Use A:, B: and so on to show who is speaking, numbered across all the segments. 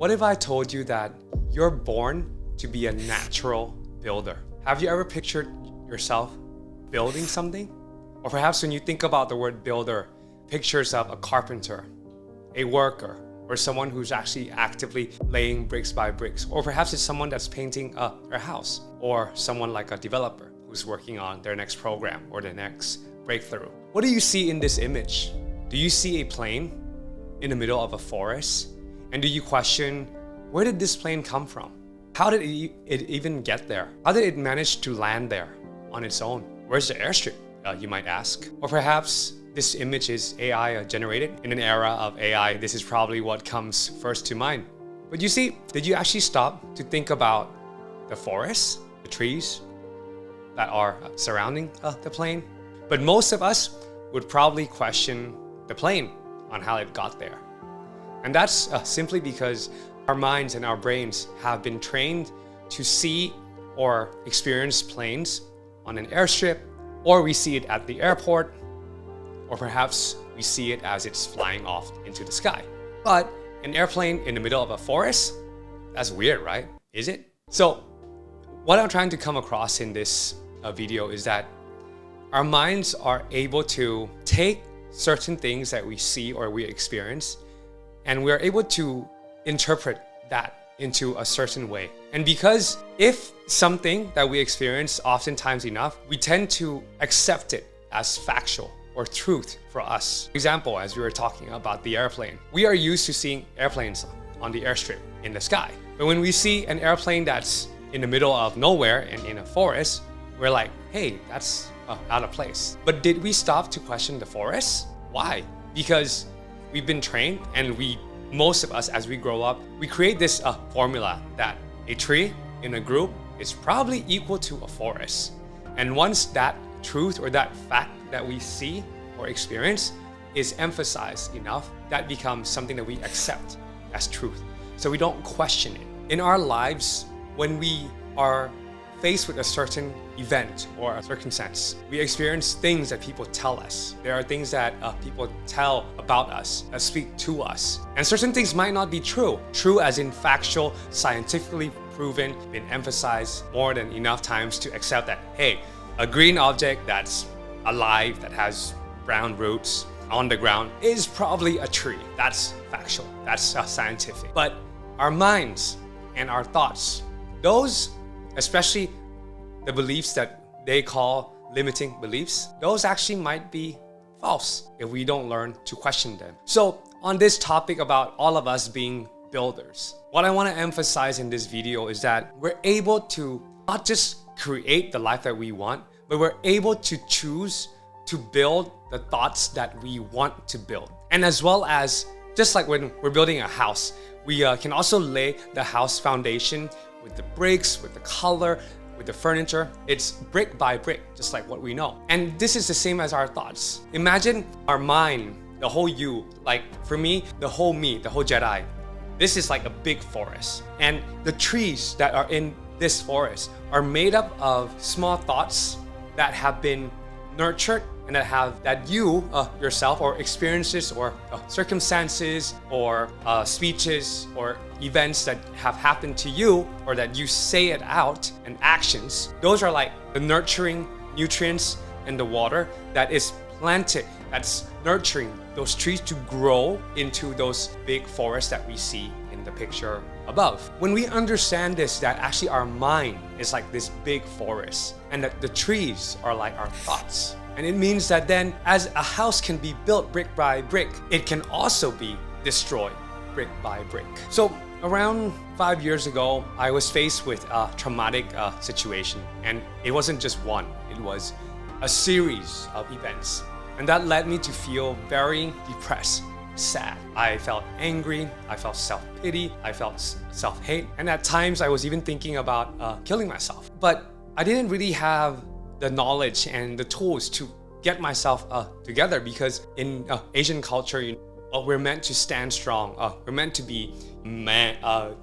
A: What if I told you that you're born to be a natural builder? Have you ever pictured yourself building something? Or perhaps when you think about the word builder, pictures of a carpenter, a worker, or someone who's actually actively laying bricks by bricks. Or perhaps it's someone that's painting their house, or someone like a developer who's working on their next program or their next breakthrough. What do you see in this image? Do you see a plane in the middle of a forest? And do you question, where did this plane come from? How did it even get there? How did it manage to land there on its own? Where's the airstrip, you might ask? Or perhaps this image is AI generated. In an era of AI, this is probably what comes first to mind. But you see, did you actually stop to think about the forest, the trees that are surrounding the plane? But most of us would probably question the plane on how it got there. And that's simply because our minds and our brains have been trained to see or experience planes on an airstrip, or we see it at the airport, or perhaps we see it as it's flying off into the sky. But an airplane in the middle of a forest? That's weird, right? Is it? So what I'm trying to come across in this video is that our minds are able to take certain things that we see or we experience, and we're able to interpret that into a certain way. And because if something that we experience oftentimes enough, we tend to accept it as factual or truth for us. For example, as we were talking about the airplane, we are used to seeing airplanes on the airstrip in the sky. But when we see an airplane that's in the middle of nowhere and in a forest, we're like, hey, that's out of place. But did we stop to question the forest? Why? Because we've been trained, and most of us, as we grow up, we create this formula that a tree in a group is probably equal to a forest. And once that truth or that fact that we see or experience is emphasized enough, that becomes something that we accept as truth. So we don't question it. In our lives, when we are faced with a certain event or a circumstance, we experience things that people tell us. There are things that people tell about us, that speak to us. And certain things might not be true. True as in factual, scientifically proven, been emphasized more than enough times to accept that, hey, a green object that's alive, that has brown roots on the ground is probably a tree. That's factual, that's scientific. But our minds and our thoughts, those, especially the beliefs that they call limiting beliefs, those actually might be false if we don't learn to question them. So on this topic about all of us being builders, what I want to emphasize in this video is that we're able to not just create the life that we want, but we're able to choose to build the thoughts that we want to build. And as well as, just like when we're building a house, we can also lay the house foundation with the bricks, with the color, with the furniture. It's brick by brick, just like what we know. And this is the same as our thoughts. Imagine our mind, the whole you, like for me, the whole me, the whole Jedi. This is like a big forest. And the trees that are in this forest are made up of small thoughts that have been nurtured and that you yourself, or experiences or circumstances or speeches or events that have happened to you, or that you say it out, and actions, those are like the nurturing nutrients in the water that is planted, that's nurturing those trees to grow into those big forests that we see in the picture above. When we understand this, that actually our mind is like this big forest, and that the trees are like our thoughts. And it means that then, as a house can be built brick by brick, it can also be destroyed brick by brick. So around 5 years ago, I was faced with a traumatic situation. And it wasn't just one, it was a series of events. And that led me to feel very depressed, sad. I felt angry, I felt self-pity, I felt self-hate. And at times I was even thinking about killing myself. But I didn't really have the knowledge and the tools to get myself together, because in Asian culture, we're meant to stand strong. We're meant to be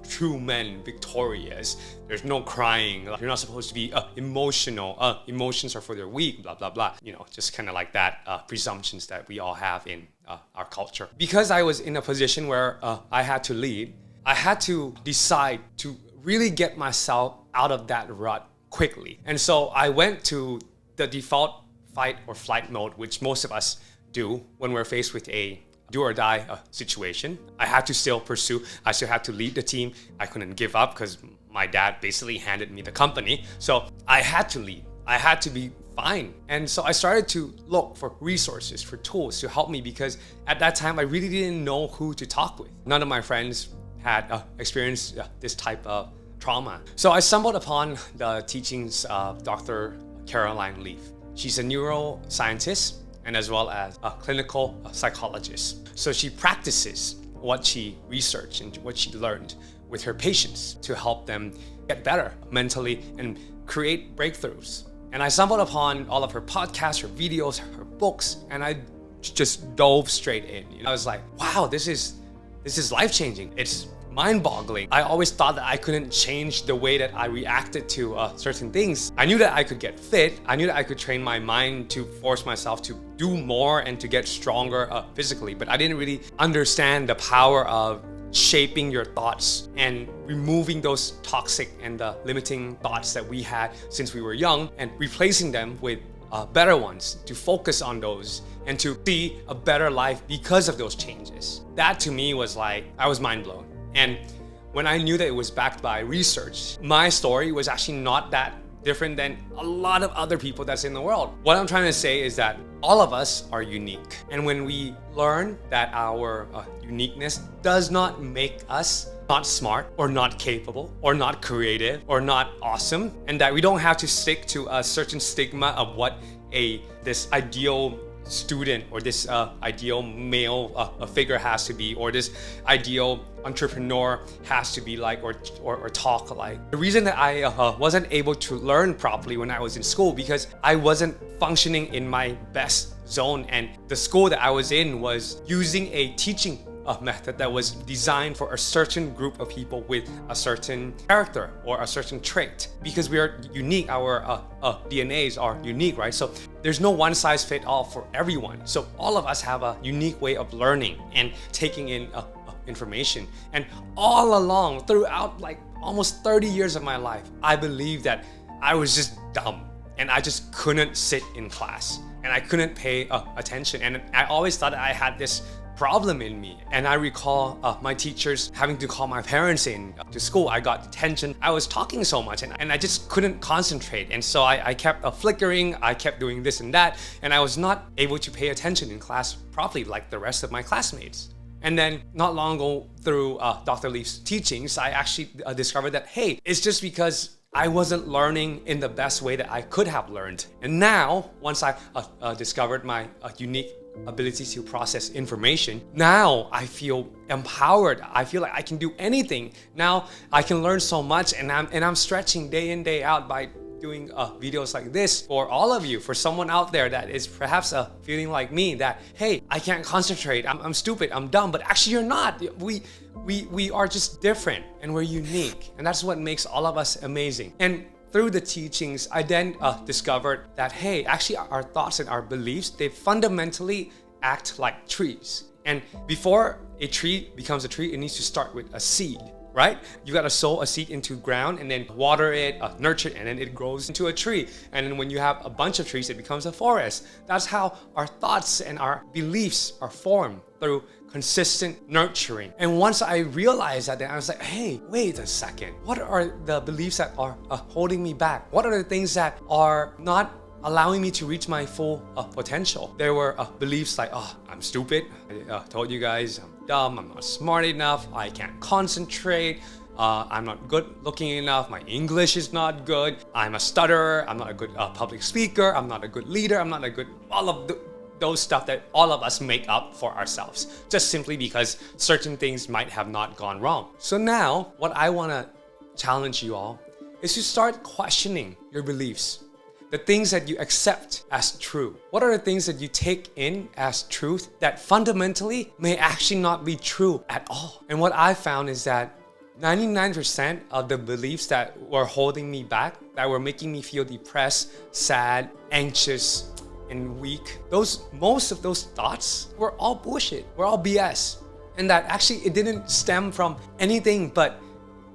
A: true men, victorious. There's no crying. You're not supposed to be emotional. Emotions are for the weak, blah, blah, blah. You know, just kind of like that presumptions that we all have in our culture. Because I was in a position where I had to lead, I had to decide to really get myself out of that rut quickly. And so I went to the default fight or flight mode, which most of us do when we're faced with a do or die situation. I had to still pursue, I still had to lead the team. I couldn't give up because my dad basically handed me the company. So I had to lead, I had to be fine. And so I started to look for resources, for tools to help me, because at that time I really didn't know who to talk with. None of my friends had experienced this type of trauma. So I stumbled upon the teachings of Dr. Caroline Leaf. She's a neuroscientist and as well as a clinical psychologist. So she practices what she researched and what she learned with her patients to help them get better mentally and create breakthroughs. And I stumbled upon all of her podcasts, her videos, her books, and I just dove straight in. I was like, wow, this is life-changing. It's mind-boggling. I always thought that I couldn't change the way that I reacted to certain things. I knew that I could get fit. I knew that I could train my mind to force myself to do more and to get stronger physically, but I didn't really understand the power of shaping your thoughts and removing those toxic and limiting thoughts that we had since we were young and replacing them with better ones, to focus on those and to see a better life because of those changes. That to me was like, I was mind blown. And when I knew that it was backed by research, my story was actually not that different than a lot of other people that's in the world. What I'm trying to say is that all of us are unique. And when we learn that our uniqueness does not make us not smart or not capable or not creative or not awesome, and that we don't have to stick to a certain stigma of what this ideal student or this ideal male figure has to be, or this ideal entrepreneur has to be like, or talk like. The reason that I wasn't able to learn properly when I was in school, because I wasn't functioning in my best zone, and the school that I was in was using a teaching method that was designed for a certain group of people with a certain character or a certain trait. Because we are unique, our DNAs are unique, right? So there's no one size fit all for everyone. So all of us have a unique way of learning and taking in information. And all along, throughout like almost 30 years of my life, I believe that I was just dumb and I just couldn't sit in class and I couldn't pay attention. And I always thought that I had this problem in me. And I recall my teachers having to call my parents in to school. I got detention. I was talking so much and I just couldn't concentrate. And so I kept flickering. I kept doing this and that. And I was not able to pay attention in class properly like the rest of my classmates. And then not long ago, through Dr. Leaf's teachings, I actually discovered that, hey, it's just because I wasn't learning in the best way that I could have learned. And now, once I discovered my unique ability to process information, now I feel empowered. I feel like I can do anything. Now I can learn so much, and I'm stretching day in, day out by doing videos like this for all of you, for someone out there that is perhaps feeling like me, that, hey, I can't concentrate, I'm stupid, I'm dumb, but actually you're not. We are just different and we're unique, and that's what makes all of us amazing. And through the teachings, I then discovered that, hey, actually our thoughts and our beliefs, they fundamentally act like trees. And before a tree becomes a tree, it needs to start with a seed, right? You gotta sow a seed into ground and then water it, nurture it, and then it grows into a tree. And then when you have a bunch of trees, it becomes a forest. That's how our thoughts and our beliefs are formed, through consistent nurturing. And once I realized that, then I was like, hey, wait a second. What are the beliefs that are holding me back? What are the things that are not allowing me to reach my full potential? There were beliefs like, oh, I'm stupid. I told you guys, I'm dumb, I'm not smart enough, I can't concentrate, I'm not good looking enough, my English is not good, I'm a stutterer, I'm not a good public speaker, I'm not a good leader, I'm not a good, all of those stuff that all of us make up for ourselves, just simply because certain things might have not gone wrong. So now, what I wanna challenge you all is to start questioning your beliefs. The things that you accept as true. What are the things that you take in as truth that fundamentally may actually not be true at all? And what I found is that 99% of the beliefs that were holding me back, that were making me feel depressed, sad, anxious, and weak, most of those thoughts were all bullshit, were all BS. And that actually it didn't stem from anything but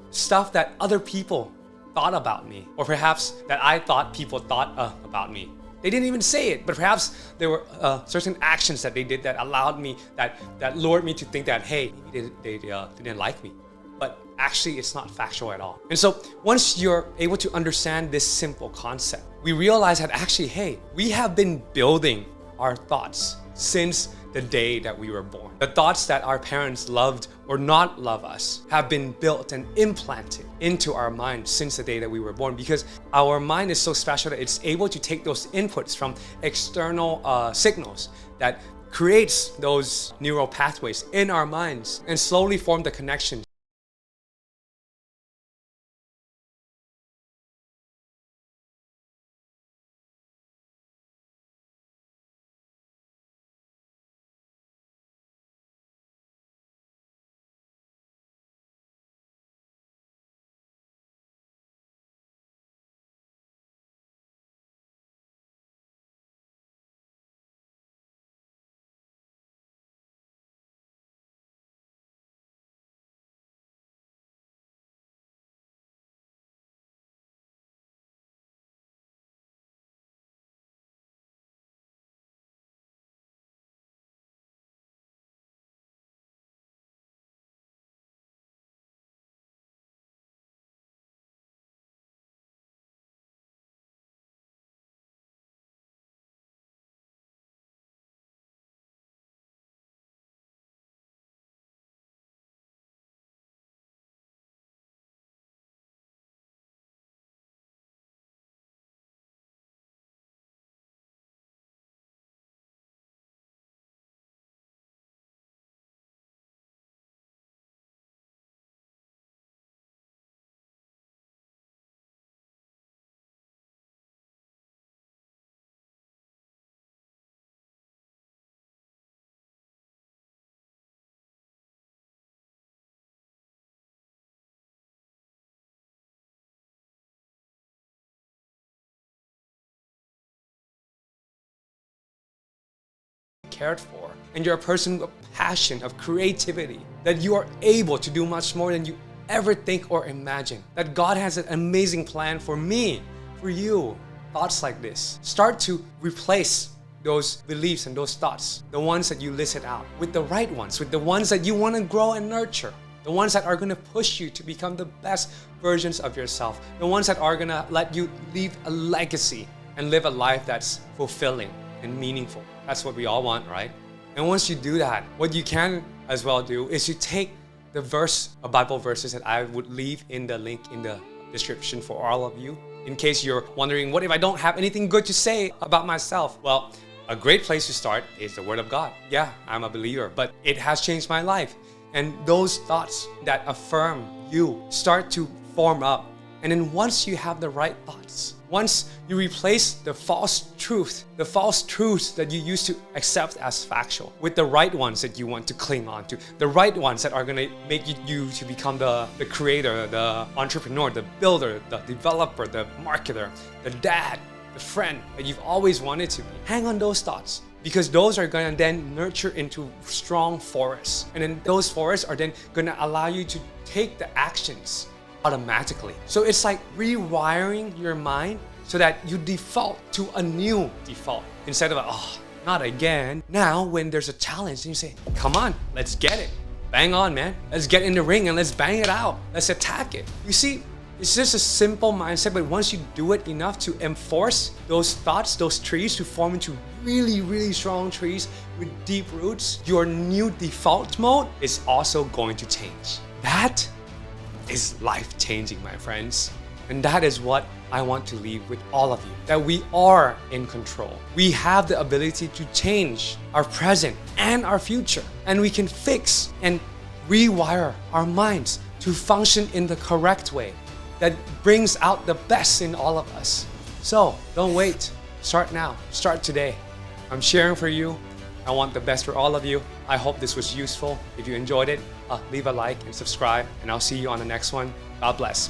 A: stuff that other people thought about me, or perhaps that I thought people thought about me. They didn't even say it, but perhaps there were certain actions that they did that allowed me, that lured me to think that, hey, maybe they didn't like me. But actually, it's not factual at all. And so once you're able to understand this simple concept, we realize that actually, hey, we have been building our thoughts since the day that we were born. The thoughts that our parents loved or not love us have been built and implanted into our mind since the day that we were born, because our mind is so special that it's able to take those inputs from external signals that creates those neural pathways in our minds and slowly form the connection. Cared for, and you're a person with passion, of creativity, that you are able to do much more than you ever think or imagine, that God has an amazing plan for me, for you. Thoughts like this, start to replace those beliefs and those thoughts, the ones that you listed out, with the right ones, with the ones that you want to grow and nurture, the ones that are going to push you to become the best versions of yourself, the ones that are going to let you leave a legacy and live a life that's fulfilling and meaningful. That's what we all want, right? And once you do that, what you can as well do is you take the Bible verses that I would leave in the link in the description for all of you, in case you're wondering, what if I don't have anything good to say about myself? Well, a great place to start is the Word of God. Yeah, I'm a believer, but it has changed my life. And those thoughts that affirm you start to form up. And then once you have the right thoughts, once you replace the false truths that you used to accept as factual, with the right ones that you want to cling on to, the right ones that are going to make you to become the creator, the entrepreneur, the builder, the developer, the marketer, the dad, the friend that you've always wanted to be. Hang on those thoughts, because those are going to then nurture into strong forests. And then those forests are then going to allow you to take the actions automatically. So it's like rewiring your mind so that you default to a new default instead of, oh, not again. Now, when there's a challenge, you say, come on, let's get it. Bang on, man. Let's get in the ring and let's bang it out. Let's attack it. You see, it's just a simple mindset, but once you do it enough to enforce those thoughts, those trees to form into really, really strong trees with deep roots, your new default mode is also going to change. That is life-changing, my friends. And that is what I want to leave with all of you, that we are in control. We have the ability to change our present and our future, and we can fix and rewire our minds to function in the correct way that brings out the best in all of us. So don't wait. Start now. Start today. I'm sharing for you. I want the best for all of you. I hope this was useful. If you enjoyed it, leave a like and subscribe, and I'll see you on the next one. God bless.